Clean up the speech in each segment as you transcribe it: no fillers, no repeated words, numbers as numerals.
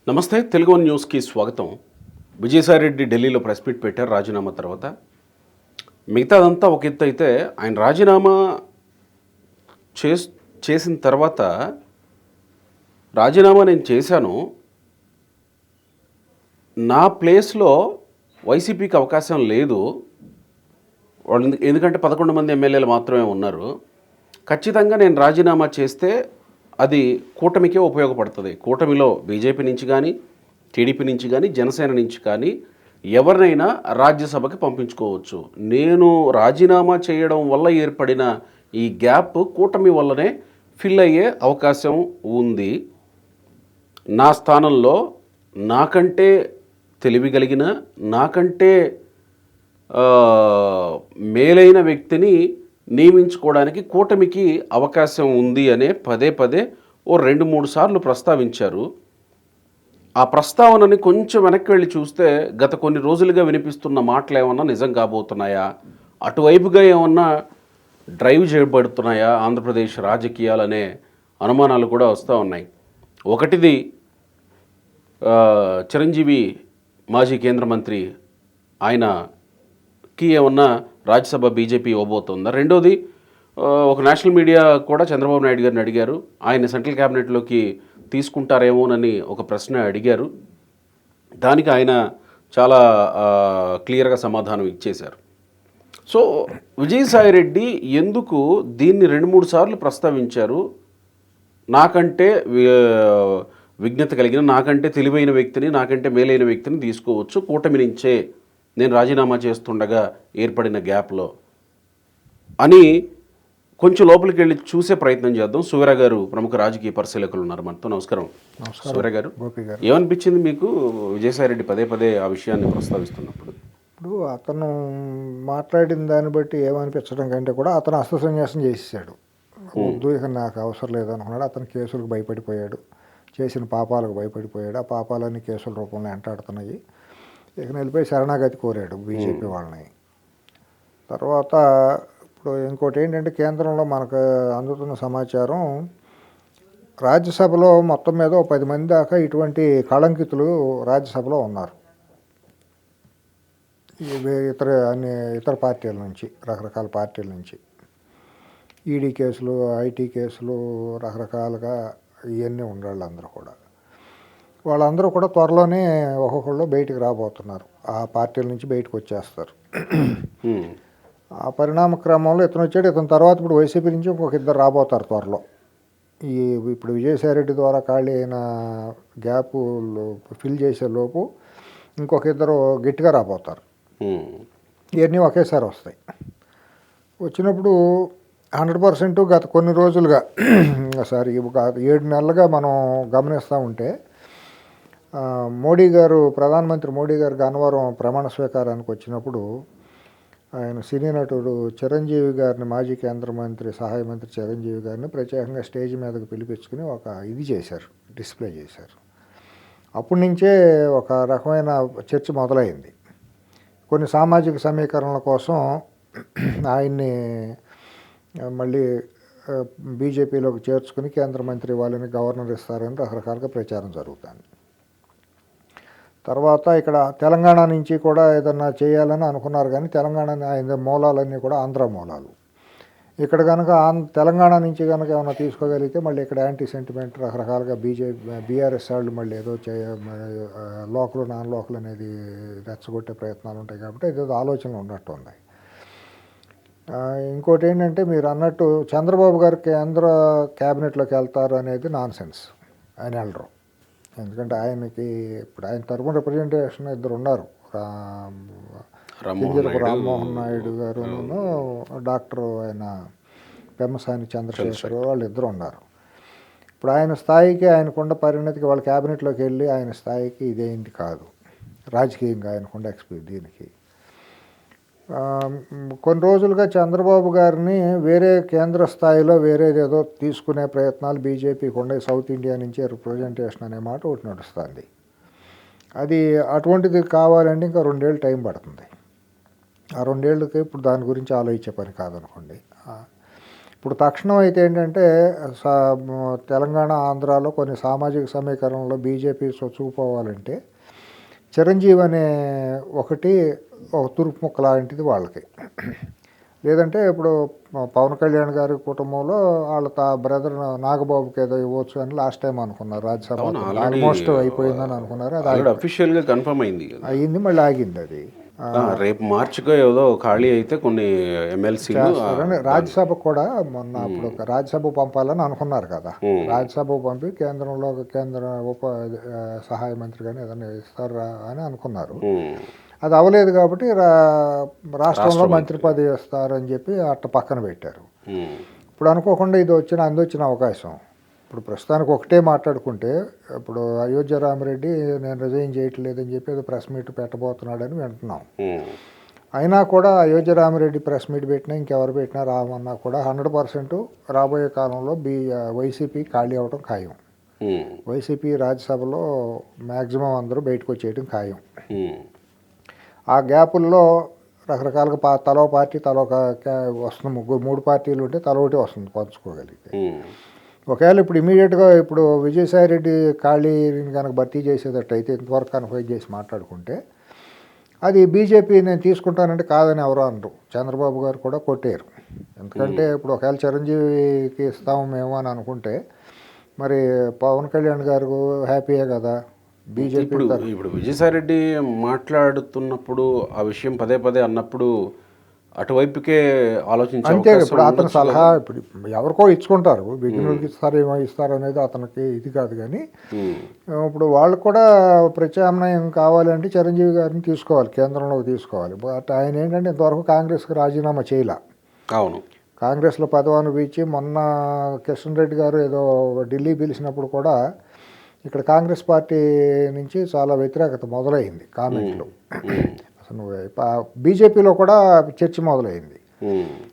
నమస్తే, తెలుగు వన్ న్యూస్కి స్వాగతం. విజయసాయిరెడ్డి ఢిల్లీలో ప్రెస్ మీట్ పెట్టారు రాజీనామా తర్వాత. మిగతాదంతా ఒక ఎత్తు అయితే, ఆయన రాజీనామా చేసిన తర్వాత రాజీనామా నేను చేశాను, నా ప్లేస్లో వైసీపీకి అవకాశం లేదు, వాళ్ళు ఎందుకంటే 11 మంది ఎమ్మెల్యేలు మాత్రమే ఉన్నారు, ఖచ్చితంగా నేను రాజీనామా చేస్తే అది కూటమికే ఉపయోగపడుతుంది. కూటమిలో బీజేపీ నుంచి కానీ, టీడీపీ నుంచి కానీ, జనసేన నుంచి కానీ ఎవరినైనా రాజ్యసభకి పంపించుకోవచ్చు. నేను రాజీనామా చేయడం వల్ల ఏర్పడిన ఈ గ్యాప్ కూటమి వల్లనే ఫిల్ అయ్యే అవకాశం ఉంది. నా స్థానంలో నాకంటే తెలివి కలిగిన, నాకంటే మేలైన వ్యక్తిని నియమించుకోవడానికి కూటమికి అవకాశం ఉంది అనే పదే పదే 2-3 సార్లు ప్రస్తావించారు. ఆ ప్రస్తావనని కొంచెం వెనక్కి వెళ్ళి చూస్తే గత కొన్ని రోజులుగా వినిపిస్తున్న మాటలు ఏమన్నా నిజం కాబోతున్నాయా, అటువైపుగా ఏమన్నా డ్రైవ్ చేయబడుతున్నాయా ఆంధ్రప్రదేశ్ రాజకీయాలనే అనుమానాలు కూడా వస్తూ ఉన్నాయి. ఒకటిది చిరంజీవి మాజీ కేంద్ర మంత్రి, ఆయనకి ఏమన్నా రాజ్యసభ బీజేపీ ఇవ్వబోతుందా. రెండోది, ఒక నేషనల్ మీడియా కూడా చంద్రబాబు నాయుడు గారిని అడిగారు, ఆయన సెంట్రల్ క్యాబినెట్లోకి తీసుకుంటారేమోనని ఒక ప్రశ్న అడిగారు. దానికి ఆయన చాలా క్లియర్గా సమాధానం ఇచ్చేశారు. సో విజయసాయిరెడ్డి ఎందుకు దీన్ని 2-3 సార్లు ప్రస్తావించారు, నాకంటే విజ్ఞత కలిగిన, నాకంటే తెలివైన వ్యక్తిని, నాకంటే మేలైన వ్యక్తిని తీసుకోవచ్చు, కూటమి నుంచే నేను రాజీనామా చేస్తుండగా ఏర్పడిన గ్యాప్లో అని కొంచెం లోపలికి వెళ్ళి చూసే ప్రయత్నం చేద్దాం. సూర్య గారు ప్రముఖ రాజకీయ పరిశీలకులు ఉన్నారు మనతో. నమస్కారం సూర్య గారు. ఏమనిపించింది మీకు విజయసాయిరెడ్డి పదే పదే ఆ విషయాన్ని ప్రస్తావిస్తున్నప్పుడు? ఇప్పుడు అతను మాట్లాడిన దాన్ని బట్టి ఏమనిపించడం కంటే కూడా అతను అస్త్రసన్యాసం చేసేసాడు. వద్దు, ఇక నాకు అవసరం లేదనుకున్నాడు. అతను కేసులకు భయపడిపోయాడు, చేసిన పాపాలకు భయపడిపోయాడు. ఆ పాపాలన్నీ కేసుల రూపంలో వెంటాడుతున్నాయి. ఇక నిలిపై శరణాగతి కోరాడు బీజేపీ వాళ్ళని. తర్వాత ఇప్పుడు ఇంకోటి ఏంటంటే, కేంద్రంలో మనకు అందుతున్న సమాచారం, రాజ్యసభలో మొత్తం మీద 10 మంది దాకా ఇటువంటి కళంకితులు రాజ్యసభలో ఉన్నారు. ఇతర పార్టీల నుంచి, రకరకాల పార్టీల నుంచి ఈడీ కేసులు, ఐటీ కేసులు, రకరకాలుగా ఇవన్నీ ఉండాలి. వాళ్ళందరూ కూడా త్వరలోనే ఒక్కొక్కళ్ళు బయటికి రాబోతున్నారు, ఆ పార్టీల నుంచి బయటకు వచ్చేస్తారు. ఆ పరిణామ క్రమంలో ఇతను వచ్చాడు. ఇతని తర్వాత ఇప్పుడు వైసీపీ నుంచి ఇంకొక 2 రాబోతారు త్వరలో. ఇప్పుడు విజయసాయిరెడ్డి ద్వారా ఖాళీ అయిన గ్యాప్ ఫిల్ చేసే లోపు ఇంకొక 2 గట్టిగా రాబోతారు. ఇవన్నీ ఒకేసారి వస్తాయి. వచ్చినప్పుడు 100% గత కొన్ని రోజులుగా, ఒక 7 నెలలుగా మనం గమనిస్తూ ఉంటే, ప్రధానమంత్రి మోడీ గారు గన్నవరం ప్రమాణ స్వీకారానికి వచ్చినప్పుడు ఆయన సినీ నటుడు చిరంజీవి గారిని, మాజీ కేంద్ర మంత్రి, సహాయ మంత్రి చిరంజీవి గారిని ప్రత్యేకంగా స్టేజ్ మీదకి పిలిపించుకుని ఒక డిస్ప్లే చేశారు. అప్పటి నుంచే ఒక రకమైన చర్చ మొదలైంది. కొన్ని సామాజిక సమీకరణల కోసం ఆయన్ని మళ్ళీ బీజేపీలోకి చేర్చుకుని కేంద్ర మంత్రి వాళ్ళని, గవర్నర్ ఇస్తారని రకరకాలుగా ప్రచారం జరుగుతుంది. తర్వాత ఇక్కడ తెలంగాణ నుంచి కూడా ఏదన్నా చేయాలని అనుకున్నారు, కానీ తెలంగాణ ఆయన మూలాలన్నీ కూడా ఆంధ్ర మూలాలు. ఇక్కడ కనుక తెలంగాణ నుంచి కనుక ఏమైనా తీసుకోగలిగితే మళ్ళీ ఇక్కడ యాంటీ సెంటిమెంట్ రకరకాలుగా బీఆర్ఎస్ వాళ్ళు మళ్ళీ ఏదో లోకల్ నాన్ లోకల్ అనేది రెచ్చగొట్టే ప్రయత్నాలు ఉంటాయి. కాబట్టి ఏదో ఆలోచనలు ఉన్నట్టు ఉంది. ఇంకోటి ఏంటంటే, మీరు అన్నట్టు చంద్రబాబు గారు కేంద్ర క్యాబినెట్లోకి వెళ్తారు అనేది నాన్ సెన్స్. ఆయన వెళ్ళరు. ఎందుకంటే ఆయనకి ఇప్పుడు ఆయన తరపున రిప్రజెంటేషన్ 2 ఉన్నారు, రామ్మోహన్ నాయుడు గారు, డాక్టర్ ఆయన పెమ్మసాని చంద్రశేఖర్, వాళ్ళిద్దరు ఉన్నారు. ఇప్పుడు ఆయన స్థాయికి, ఆయనకున్న పరిణతికి, వాళ్ళ క్యాబినెట్లోకి వెళ్ళి ఆయన స్థాయికి ఇదేంటి కాదు, రాజకీయంగా ఆయనకున్న దీనికి. కొన్ని రోజులుగా చంద్రబాబు గారిని వేరే కేంద్ర స్థాయిలో వేరేదేదో తీసుకునే ప్రయత్నాలు బీజేపీకి ఉండే, సౌత్ ఇండియా నుంచి రిప్రజెంటేషన్ అనే మాట ఒకటి నడుస్తుంది. అది అటువంటిది కావాలంటే ఇంకా 2 ఏళ్ళు టైం పడుతుంది. ఆ 2 ఏళ్ళకి ఇప్పుడు దాని గురించి ఆలోచించే పని కాదనుకోండి. ఇప్పుడు తక్షణం అయితే ఏంటంటే తెలంగాణ ఆంధ్రాలో కొన్ని సామాజిక సమీకరణలో బీజేపీ చొచ్చుకుపోవాలంటే చిరంజీవి అనే ఒకటి ఒక తురుపు ముక్క లాంటిది వాళ్ళకి. లేదంటే ఇప్పుడు పవన్ కళ్యాణ్ గారి కుటుంబంలో వాళ్ళ బ్రదర్ నాగబాబుకి ఏదో ఇవ్వచ్చు అని లాస్ట్ టైం అనుకున్నారు. రాజ్యసభ ఆల్మోస్ట్ అయిపోయిందని అనుకున్నారు. అది అఫీషియల్గా కన్ఫర్మ్ అయింది, అయ్యింది, మళ్ళీ ఆగింది. అది రేపు మార్చిగా ఏదో ఖాళీ అయితే కొన్ని ఎమ్మెల్సీలు రాజ్యసభ కూడా మొన్న అప్పుడు రాజ్యసభ పంపాలని అనుకున్నారు కదా. రాజ్యసభ పంపి కేంద్రంలో కేంద్ర ఉప సహాయ మంత్రి కానీ ఏదైనా ఇస్తారా అని అనుకున్నారు. అది అవ్వలేదు కాబట్టి రాష్ట్రంలో మంత్రి పదవి ఇస్తారని చెప్పి అట్ట పక్కన పెట్టారు. ఇప్పుడు అనుకోకుండా ఇది అందొచ్చిన అవకాశం. ఇప్పుడు ప్రస్తుతానికి ఒకటే మాట్లాడుకుంటే, ఇప్పుడు అయోధ్య రామిరెడ్డి నేను రిజైన్ చేయట్లేదని చెప్పి ఏదో ప్రెస్ మీట్ పెట్టబోతున్నాడని వింటున్నాం. అయినా కూడా అయోధ్య రామిరెడ్డి ప్రెస్ మీట్ పెట్టినా ఇంకెవరు పెట్టినా రామన్నా కూడా 100% రాబోయే కాలంలో వైసీపీ ఖాళీ అవ్వడం ఖాయం. వైసీపీ రాజ్యసభలో మ్యాక్సిమం అందరూ బయటకు వచ్చేయడం ఖాయం. ఆ గ్యాపుల్లో రకరకాలుగా తలో పార్టీ వస్తుంది. 3 పార్టీలు ఉంటే తల ఒకటి వస్తుంది పంచుకోగలిగితే. ఒకవేళ ఇప్పుడు ఇమీడియట్గా ఇప్పుడు విజయసాయి రెడ్డి ఖాళీని కనుక భర్తీ చేసేటట్టయితే ఇంతవరకు కన్ఫైన్ చేసి మాట్లాడుకుంటే అది బీజేపీ నేను తీసుకుంటానంటే కాదని ఎవరో అనరు. చంద్రబాబు గారు కూడా కొట్టారు. ఎందుకంటే ఇప్పుడు ఒకవేళ చిరంజీవికి ఇస్తాము మేము అని అనుకుంటే మరి పవన్ కళ్యాణ్ గారు హ్యాపీయే కదా. బీజేపీ ఇప్పుడు విజయసాయి రెడ్డి మాట్లాడుతున్నప్పుడు ఆ విషయం పదే అన్నప్పుడు అటువైపుకే ఆలోచించారు. అంతే. ఇప్పుడు అతని సలహా ఇప్పుడు ఎవరికో ఇచ్చుకుంటారు, బిగినర్కి ఇస్తారు అనేది అతనికి ఇది కాదు. కానీ ఇప్పుడు వాళ్ళు కూడా ప్రత్యామ్నాయం కావాలంటే చిరంజీవి గారిని తీసుకోవాలి, కేంద్రంలోకి తీసుకోవాలి. బట్ ఆయన ఏంటంటే ఇంతవరకు కాంగ్రెస్కి రాజీనామా చేయలే. అవును, కాంగ్రెస్లో పదవి అనుభవించి మొన్న కిషన్ రెడ్డి గారు ఏదో ఢిల్లీ పిలిచినప్పుడు కూడా ఇక్కడ కాంగ్రెస్ పార్టీ నుంచి చాలా వ్యతిరేకత మొదలైంది, కామెంట్లు. అసలు బీజేపీలో కూడా చర్చ మొదలైంది.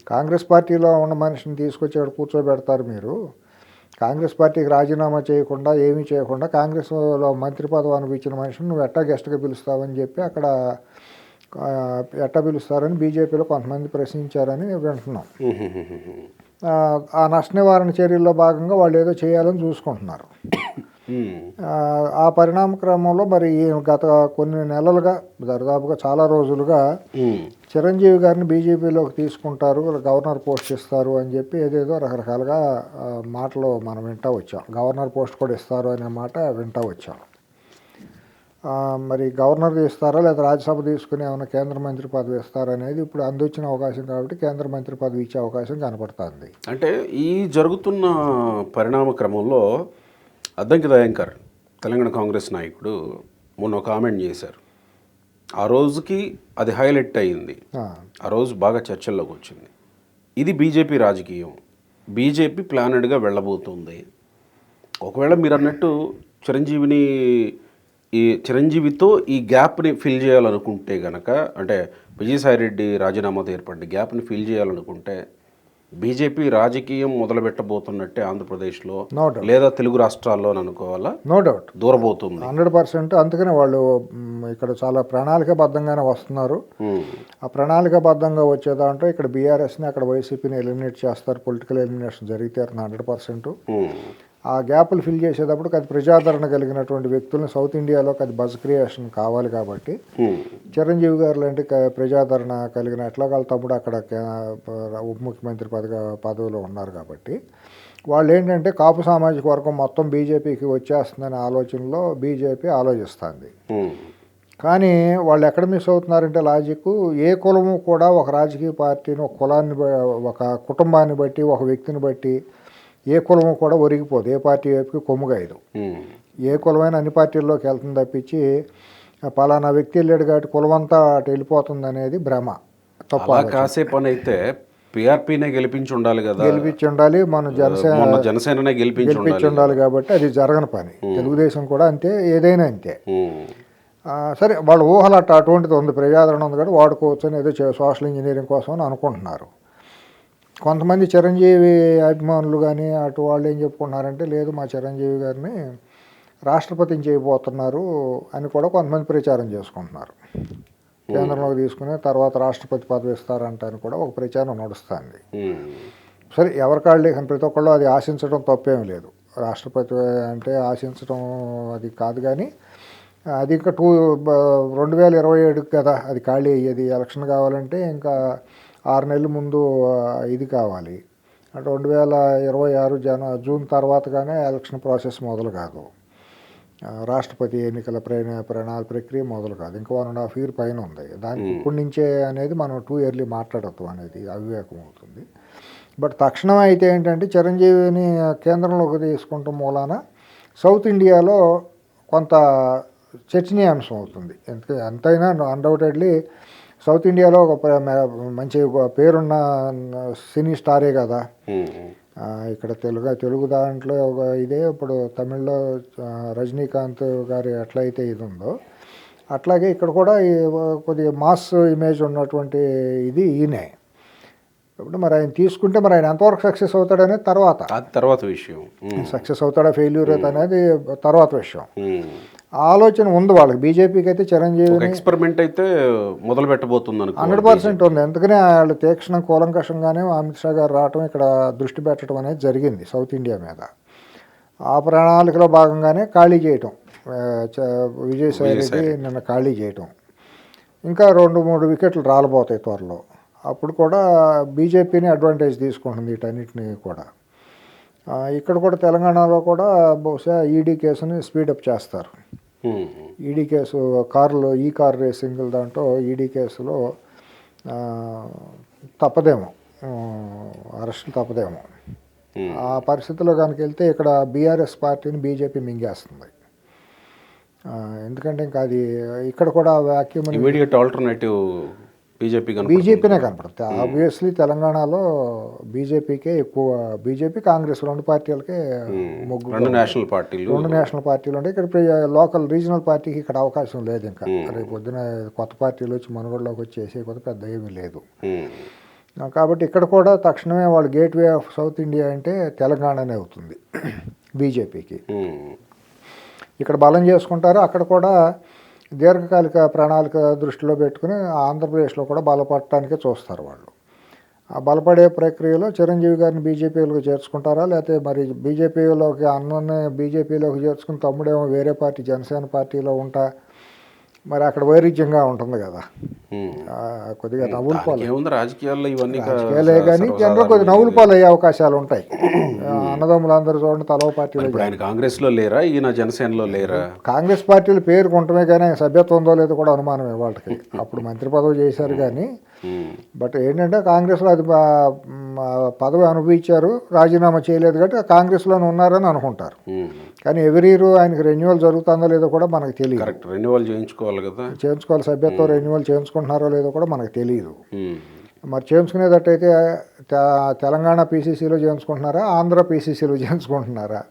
కాంగ్రెస్ పార్టీలో ఉన్న మనిషిని తీసుకొచ్చి ఇక్కడ కూర్చోబెడతారు మీరు, కాంగ్రెస్ పార్టీకి రాజీనామా చేయకుండా ఏమీ చేయకుండా కాంగ్రెస్లో మంత్రి పదవి అనిపించిన మనిషిని నువ్వు ఎట్టా గెస్ట్గా పిలుస్తావని చెప్పి అక్కడ ఎట్టా పిలుస్తారని బీజేపీలో కొంతమంది ప్రశ్నించారని వింటున్నాం. ఆ నష్ట నివారణ చర్యల్లో భాగంగా వాళ్ళు ఏదో చేయాలని చూసుకుంటున్నారు. ఆ పరిణామ క్రమంలో మరి గత కొన్ని నెలలుగా దాదాపుగా చాలా రోజులుగా చిరంజీవి గారిని బీజేపీలోకి తీసుకుంటారు, గవర్నర్ పోస్ట్ ఇస్తారు అని చెప్పి ఏదేదో రకరకాలుగా మాటలు మనం వింటూ వచ్చాం. గవర్నర్ పోస్ట్ కూడా ఇస్తారు అనే మాట వింటూ వచ్చాం. మరి గవర్నర్ ఇస్తారా లేదా రాజ్యసభ తీసుకుని ఏమైనా కేంద్ర మంత్రి పదవి ఇస్తారనేది ఇప్పుడు అందొచ్చిన అవకాశం కాబట్టి కేంద్ర మంత్రి పదవి ఇచ్చే అవకాశం కనపడుతుంది. అంటే ఈ జరుగుతున్న పరిణామ క్రమంలో అద్దంకి దయాంకర్ తెలంగాణ కాంగ్రెస్ నాయకుడు మొన్న కామెంట్ చేశారు. ఆ రోజుకి అది హైలైట్ అయ్యింది, ఆ రోజు బాగా చర్చల్లోకి వచ్చింది. ఇది బీజేపీ రాజకీయం, బీజేపీ ప్లానెడ్గా వెళ్ళబోతుంది. ఒకవేళ మీరు అన్నట్టు చిరంజీవితో ఈ గ్యాప్ని ఫిల్ చేయాలనుకుంటే కనుక, అంటే విజయసాయిరెడ్డి రాజీనామాతో ఏర్పడిన గ్యాప్ని ఫిల్ చేయాలనుకుంటే బీజేపీ రాజకీయం మొదలుపెట్టబోతున్నట్టే ఆంధ్రప్రదేశ్లో లేదా తెలుగు రాష్ట్రాల్లో అనుకోవాలా? నో డౌట్ దూరబోతుంది 100%. అందుకనే వాళ్ళు ఇక్కడ చాలా ప్రణాళికాబద్ధంగానే వస్తున్నారు. ఆ ప్రణాళికాబద్ధంగా వచ్చే దాంట్లో ఇక్కడ బీఆర్ఎస్ని అక్కడ వైసీపీని ఎలిమినేట్ చేస్తారు. పొలిటికల్ ఎలిమినేషన్ జరిగితే 100%. ఆ గ్యాప్లు ఫిల్ చేసేటప్పుడు అది ప్రజాదరణ కలిగినటువంటి వ్యక్తులను సౌత్ ఇండియాలోకి అది బజ్ క్రియేషన్ కావాలి కాబట్టి చిరంజీవి గారు లాంటి ప్రజాదరణ కలిగిన ఎట్లా వాళ్ళ తమ్ముడు అక్కడ ఉప ముఖ్యమంత్రి పదవిలో ఉన్నారు కాబట్టి వాళ్ళు ఏంటంటే కాపు సామాజిక వర్గం మొత్తం బీజేపీకి వచ్చేస్తుందనే ఆలోచనలో బీజేపీ ఆలోచిస్తుంది. కానీ వాళ్ళు ఎక్కడ మిస్ అవుతున్నారంటే లాజిక్, ఏ కులము కూడా ఒక రాజకీయ పార్టీని ఒక కులాన్ని ఒక కుటుంబాన్ని బట్టి ఒక వ్యక్తిని బట్టి ఏ కులము కూడా ఒరిగిపోదు, ఏ పార్టీ వైపుకి కొమ్ముగాయదు. ఏ కులమైనా అన్ని పార్టీల్లోకి వెళ్తుంది తప్పించి పలానా వ్యక్తి వెళ్ళాడు కాబట్టి కులమంతా అటు వెళ్ళిపోతుంది అనేది భ్రమ, తప్ప. కాసేపు అని అయితే పిఆర్పీనే గెలిపించి ఉండాలి కదా, గెలిపించి ఉండాలి, మన జనసేననే గెలిపించి ఉండాలి కాబట్టి అది జరగని పని. తెలుగుదేశం కూడా అంతే, ఏదైనా అంతే. సరే వాళ్ళ ఊహలు అటువంటిది ఉంది, ప్రజాదరణ ఉంది కాబట్టి వాడుకోవచ్చు అని ఏదో సోషల్ ఇంజనీరింగ్ కోసం అని అనుకుంటున్నారు. కొంతమంది చిరంజీవి అభిమానులు కానీ అటు వాళ్ళు ఏం చెప్పుకుంటున్నారంటే లేదు మా చిరంజీవి గారిని రాష్ట్రపతిని చేయబోతున్నారు అని కూడా కొంతమంది ప్రచారం చేసుకుంటున్నారు. కేంద్రంలోకి తీసుకుని తర్వాత రాష్ట్రపతి పదవి ఇస్తారంట అని కూడా ఒక ప్రచారం నడుస్తుంది. సరే ఎవరికాళ్ళు ప్రతి ఒక్కళ్ళు అది ఆశించడం తప్పేం లేదు. రాష్ట్రపతి అంటే ఆశించడం అది కాదు, కానీ అది ఇంకా 2027 కదా అది ఖాళీ అయ్యేది. ఎలక్షన్ కావాలంటే ఇంకా 6 నెలల ముందు ఇది కావాలి. అంటే 2026 జూన్ తర్వాతగానే ఎలక్షన్ ప్రాసెస్ మొదలు కాదు. రాష్ట్రపతి ఎన్నికల ప్రక్రియ మొదలు కాదు. ఇంకా 1.5 year పైన ఉంది. దానికి ఇప్పటి నుంచే అనేది మనం టూ ఇయర్లీ మాట్లాడద్దు అనేది అవివేకం అవుతుంది. బట్ తక్షణం అయితే ఏంటంటే చిరంజీవిని కేంద్రంలోకి తీసుకుంటాం మూలాన సౌత్ ఇండియాలో కొంత చర్చనీయాంశం అవుతుంది. ఎంతైనా అన్డౌటెడ్లీ సౌత్ ఇండియాలో ఒక మంచి పేరున్న సినీ స్టారే కదా. ఇక్కడ తెలుగు దాంట్లో ఇదే ఇప్పుడు తమిళ్లో రజనీకాంత్ గారి ఎట్లయితే ఇది ఉందో అట్లాగే ఇక్కడ కూడా కొద్దిగా మాస్ ఇమేజ్ ఉన్నటువంటి ఇది ఈయనే. ఇప్పుడు మరి ఆయన తీసుకుంటే మరి ఆయన ఎంతవరకు సక్సెస్ అవుతాడనేది తర్వాత విషయం. సక్సెస్ అవుతాడా ఫెయిల్యూర్ అనేది తర్వాత విషయం. ఆలోచన ఉంది వాళ్ళకి. బీజేపీకి అయితే చిరంజీవి ఎక్స్పెరిమెంట్ అయితే మొదలు పెట్టబోతుంది 100% ఉంది. ఎందుకనే వాళ్ళు తీక్షణం కూలంకషంగానే అమిత్ షా గారు రావటం, ఇక్కడ దృష్టి పెట్టడం అనేది జరిగింది సౌత్ ఇండియా మీద. ఆ ప్రణాళికలో భాగంగానే ఖాళీ చేయటం, విజయసాయి రెడ్డి నిన్న ఖాళీ చేయటం. ఇంకా 2-3 వికెట్లు రాలబోతాయి త్వరలో. అప్పుడు కూడా బీజేపీని అడ్వాంటేజ్ తీసుకుంటుంది వీటన్నిటిని కూడా. ఇక్కడ కూడా తెలంగాణలో కూడా బహుశా ఈడీ కేసుని స్పీడప్ చేస్తారు. ఈడీ కేసు కార్ రేసింగ్ దాంట్లో ఈడీ కేసులో తప్పదేమో, అరెస్టులు తప్పదేమో. ఆ పరిస్థితిలో కనుక వెళ్తే ఇక్కడ బీఆర్ఎస్ పార్టీని బీజేపీ మింగేస్తుంది. ఎందుకంటే ఇంకా అది ఇక్కడ కూడా వాక్యూమ్ ఇమీడియట్ ఆల్టర్నేటివ్ బీజేపీనే కనపడుతుంది. ఆబ్వియస్లీ తెలంగాణలో బీజేపీకే ఎక్కువ, బీజేపీ కాంగ్రెస్ 2 పార్టీలకే మొగ్గు. 2 నేషనల్ పార్టీలు అంటే ఇక్కడ లోకల్ రీజనల్ పార్టీకి ఇక్కడ అవకాశం లేదు. ఇంకా రేపు పొద్దున కొత్త పార్టీలు వచ్చి మనుగడలోకి వచ్చేసే కొత్త పెద్ద ఏమీ లేదు. కాబట్టి ఇక్కడ కూడా తక్షణమే వాళ్ళు గేట్వే ఆఫ్ సౌత్ ఇండియా అంటే తెలంగాణనే అవుతుంది బీజేపీకి. ఇక్కడ బలం చేసుకుంటారు. అక్కడ కూడా దీర్ఘకాలిక ప్రణాళిక దృష్టిలో పెట్టుకుని ఆంధ్రప్రదేశ్లో కూడా బలపడటానికే చూస్తారు వాళ్ళు. ఆ బలపడే ప్రక్రియలో చిరంజీవి గారిని బీజేపీలోకి చేర్చుకుంటారా, లేకపోతే మరి బీజేపీలోకి చేర్చుకుని తమ్ముడేమో వేరే పార్టీ జనసేన పార్టీలో ఉంటా, మరి అక్కడ వైరుధ్యంగా ఉంటుంది కదా. కొద్దిగా నవ్వులు పాలు రాజకీయాలే కానీ జనరల్ కొద్దిగా నవ్వులు పాలు అయ్యే అవకాశాలు ఉంటాయి. అన్నదమ్ములందరూ చూడండి తలవ పార్టీలో. కాంగ్రెస్లో లేరా, ఈయన జనసేనలో లేరా? కాంగ్రెస్ పార్టీలు పేరుకుంటమే కానీ సభ్యత్వం ఉందో లేదో కూడా అనుమానమే వాళ్ళకి. అప్పుడు మంత్రి పదవి చేశారు కానీ, బట్ ఏంటంటే కాంగ్రెస్లో అది పదవి అనుభవించారు, రాజీనామా చేయలేదు కాబట్టి కాంగ్రెస్లోనే ఉన్నారని అనుకుంటారు. కానీ ఎవరీ ఇయర్ ఆయనకి రెన్యువల్ జరుగుతుందో లేదో కూడా మనకు తెలియదు. రెన్యువల్ చేయించుకోవాలి కదా, చేయించుకోవాలి. సభ్యత్వం రెన్యువల్ చేయించుకుంటున్నారో లేదో కూడా మనకు తెలియదు. మరి చేయించుకునేటట్టయితే తెలంగాణ పీసీసీలో చేయించుకుంటున్నారా, ఆంధ్ర పీసీసీలో చేయించుకుంటున్నారా?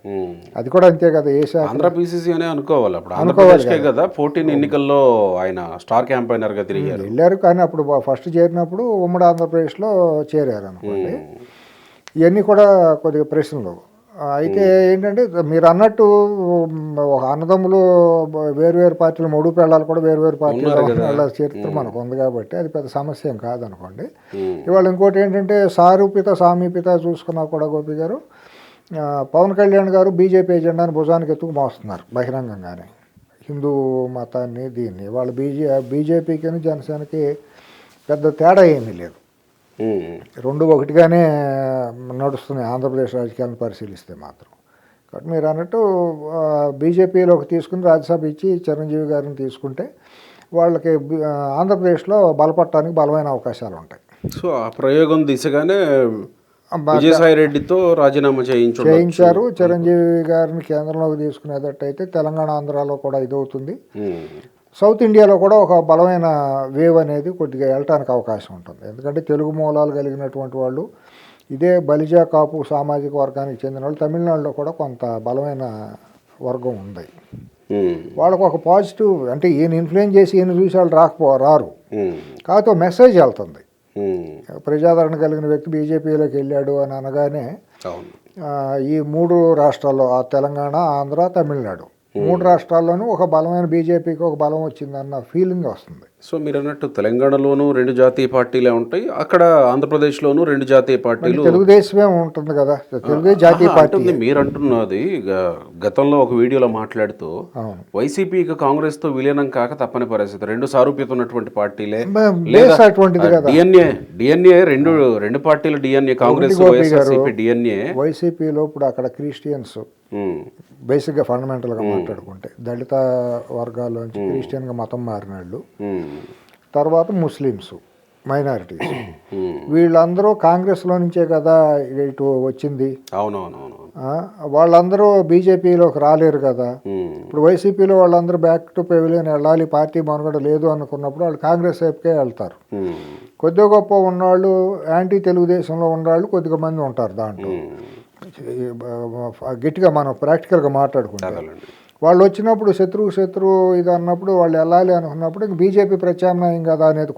అది కూడా అంతే కదా. ఆంధ్ర పీసీసీ అనే అనుకోవాలి. అప్పుడు అనుకోవాలి కదా. 14 ఎన్నికల్లో ఆయన స్టార్ క్యాంపైనర్గా వెళ్ళారు. కానీ అప్పుడు ఫస్ట్ చేరినప్పుడు ఉమ్మడి ఆంధ్రప్రదేశ్లో చేరారు అనుకోండి. ఇవన్నీ కూడా కొద్దిగా ప్రశ్నలు. అయితే ఏంటంటే మీరు అన్నట్టు ఒక అన్నదమ్ములు వేరువేరు పార్టీలు, 3 పెళ్ళాలు కూడా వేరువేరు పార్టీలు వాళ్ళ చరిత్ర మనకు ఉంది కాబట్టి అది పెద్ద సమస్య ఏం కాదనుకోండి. ఇవాళ ఇంకోటి ఏంటంటే సామీప్యత చూసుకున్నా కూడా గోపి గారు, పవన్ కళ్యాణ్ గారు బీజేపీ ఎజెండాని భుజానికి ఎత్తుకు మోస్తున్నారు బహిరంగంగానే. హిందూ మతాన్ని దీన్ని వాళ్ళు బీజేపీకి జనసేనకి పెద్ద తేడా ఏమీ లేదు. 2 ఒకటిగానే నడుస్తున్నాయి ఆంధ్రప్రదేశ్ రాజకీయాలను పరిశీలిస్తే మాత్రం. కాబట్టి మీరు అన్నట్టు బీజేపీలోకి తీసుకుని రాజ్యసభ ఇచ్చి చిరంజీవి గారిని తీసుకుంటే వాళ్ళకి ఆంధ్రప్రదేశ్లో బలపడటానికి బలమైన అవకాశాలు ఉంటాయి. సో ఆ ప్రయోగం దిశగానే విజయసాయి రెడ్డితో రాజీనామా చేయించారు. చిరంజీవి గారిని కేంద్రంలోకి తీసుకునేటట్టయితే తెలంగాణ ఆంధ్రాలో కూడా ఇదవుతుంది. సౌత్ ఇండియాలో కూడా ఒక బలమైన వేవ్ అనేది కొద్దిగా వెళ్ళటానికి అవకాశం ఉంటుంది. ఎందుకంటే తెలుగు మూలాలు కలిగినటువంటి వాళ్ళు, ఇదే బలిజా కాపు సామాజిక వర్గానికి చెందిన వాళ్ళు తమిళనాడులో కూడా కొంత బలమైన వర్గం ఉంది. వాళ్ళకు ఒక పాజిటివ్ అంటే ఈయన ఇన్ఫ్లుయెన్స్ చేసి ఈయన చూసి వాళ్ళు రారు. కాకపోతే మెసేజ్ వెళ్తుంది. ప్రజాదరణ కలిగిన వ్యక్తి బీజేపీలోకి వెళ్ళాడు అని అనగానే ఈ 3 రాష్ట్రాల్లో తెలంగాణ, ఆంధ్ర, తమిళనాడు 3 రాష్ట్రాల్లోనూ ఒక బలమైన బీజేపీకి ఒక బలం వచ్చిందన్న ఫీలింగ్ వస్తుంది. సో మీరు అన్నట్టు తెలంగాణలోనూ 2 జాతీయ పార్టీలే ఉంటాయి, అక్కడ ఆంధ్రప్రదేశ్లోనూ 2 జాతీయ పార్టీలు. తెలుగుదేశమే ఉంటుంది కదా, తెలుగుదేశం జాతీయ పార్టీ. ఉంటుంది మీరు అంటున్నది. గతంలో ఒక వీడియోలో మాట్లాడుతూ వైసీపీకి కాంగ్రెస్తో విలీనం కాక తప్పని పరిస్థితి, 2 సారూప్యత ఉన్నటువంటి పార్టీలే అటువంటిది కదా. డిఎన్ఏ రెండు పార్టీలు డిఎన్ఏ, కాంగ్రెస్ డిఎన్ఏ. వైసీపీలో ఇప్పుడు అక్కడ క్రిస్టియన్స్ బేసిక్గా ఫండమెంటల్గా మాట్లాడుకుంటే దళిత వర్గాల్లోంచి క్రిస్టియన్గా మతం మారినాళ్ళు, తర్వాత ముస్లిమ్స్ మైనారిటీస్, వీళ్ళందరూ కాంగ్రెస్లో నుంచే కదా ఇటు వచ్చింది. అవునవునవును. వాళ్ళందరూ బీజేపీలోకి రాలేరు కదా. ఇప్పుడు వైసీపీలో వాళ్ళందరూ బ్యాక్ టు పెవిలియన్ వెళ్ళాలి, పార్టీ మనుగడ లేదు అనుకున్నప్పుడు వాళ్ళు కాంగ్రెస్ వైపుకే వెళ్తారు. కొద్దిగా గొప్ప ఉన్నవాళ్ళు, యాంటీ తెలుగుదేశంలో ఉన్నవాళ్ళు కొద్దిగా మంది ఉంటారు దాంట్లో. గట్టిగా మనం ప్రాక్టికల్గా మాట్లాడుకుంటాం. వాళ్ళు వచ్చినప్పుడు శత్రువు ఇది అన్నప్పుడు వాళ్ళు వెళ్ళాలి అనుకున్నప్పుడు ఇంక బీజేపీ ప్రత్యామ్నాయం కదా అనేది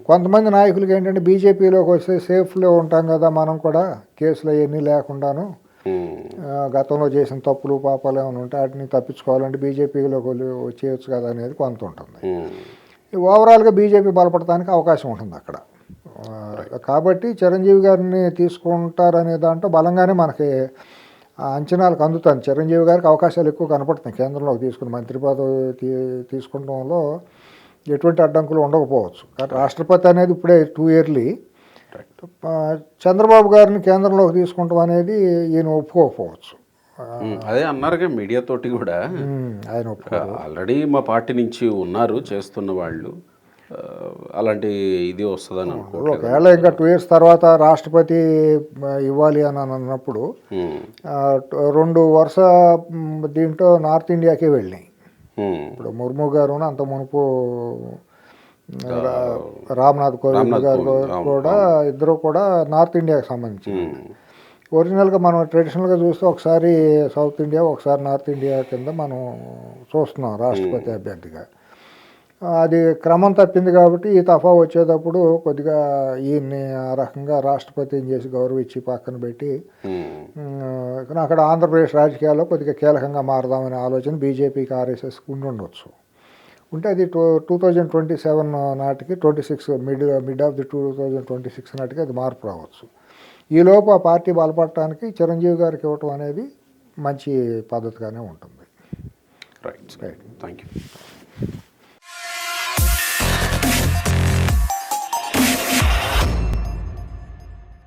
కొంతమంది నాయకులకి ఏంటంటే బీజేపీలోకి వస్తే సేఫ్లో ఉంటాం కదా మనం కూడా, కేసులు అవన్నీ లేకుండాను, గతంలో చేసిన తప్పులు పాపాలు ఏమైనా ఉంటే వాటిని తప్పించుకోవాలంటే బీజేపీలోకి వచ్చేయచ్చు కదా అనేది కొంత ఉంటుంది. ఓవరాల్గా బీజేపీ బలపడటానికి అవకాశం ఉంటుంది అక్కడ. కాబట్టి చిరంజీవి గారిని తీసుకుంటారనే దాంట్లో బలంగానే మనకి అంచనాలకు అందుతాను. చిరంజీవి గారికి అవకాశాలు ఎక్కువ కనపడుతున్నాయి. కేంద్రంలోకి తీసుకుని మంత్రి పదవి తీసుకుంటంలో ఎటువంటి అడ్డంకులు ఉండకపోవచ్చు. కానీ రాష్ట్రపతి అనేది ఇప్పుడే 2 ఇయర్లీ. చంద్రబాబు గారిని కేంద్రంలోకి తీసుకుంటాం అనేది ఈయన ఒప్పుకోకపోవచ్చు. అదే అన్నారుగా మీడియాతోటి కూడా, ఆయన ఆల్రెడీ మా పార్టీ నుంచి ఉన్నారు చేస్తున్న వాళ్ళు, అలాంటి ఇది వస్తుందని అనుకోవట్లేదు. ఒకవేళ ఇంకా 2 ఇయర్స్ తర్వాత రాష్ట్రపతి ఇవ్వాలి అని అన్నప్పుడు 2 వరుస దీంట్లో నార్త్ ఇండియాకే వెళ్ళినాయి. ఇప్పుడు ముర్ము గారు అంత మునుపు రామ్నాథ్ కోవింద్ గారు కూడా ఇద్దరు కూడా నార్త్ ఇండియాకి సంబంధించి. ఒరిజినల్గా మనం ట్రెడిషనల్గా చూస్తే ఒకసారి సౌత్ ఇండియా, ఒకసారి నార్త్ ఇండియా కింద మనం చూస్తున్నాం రాష్ట్రపతి అభ్యర్థిగా. అది క్రమం తప్పింది కాబట్టి ఈ తఫా వచ్చేటప్పుడు కొద్దిగా ఈయన్ని ఆ రకంగా రాష్ట్రపతిని చేసి గౌరవించి పక్కన పెట్టి అక్కడ ఆంధ్రప్రదేశ్ రాజకీయాల్లో కొద్దిగా కీలకంగా మారదామనే ఆలోచన బీజేపీకి ఆర్ఎస్ఎస్కి ఉండొచ్చు. ఉంటే అది 2027 నాటికి 26 మిడ్ ఆఫ్ ది 2026 నాటికి అది మార్పు రావచ్చు. ఈలోపు ఆ పార్టీ బలపడటానికి చిరంజీవి గారికి ఇవ్వటం అనేది మంచి పద్ధతిగానే ఉంటుంది. Right, thank you.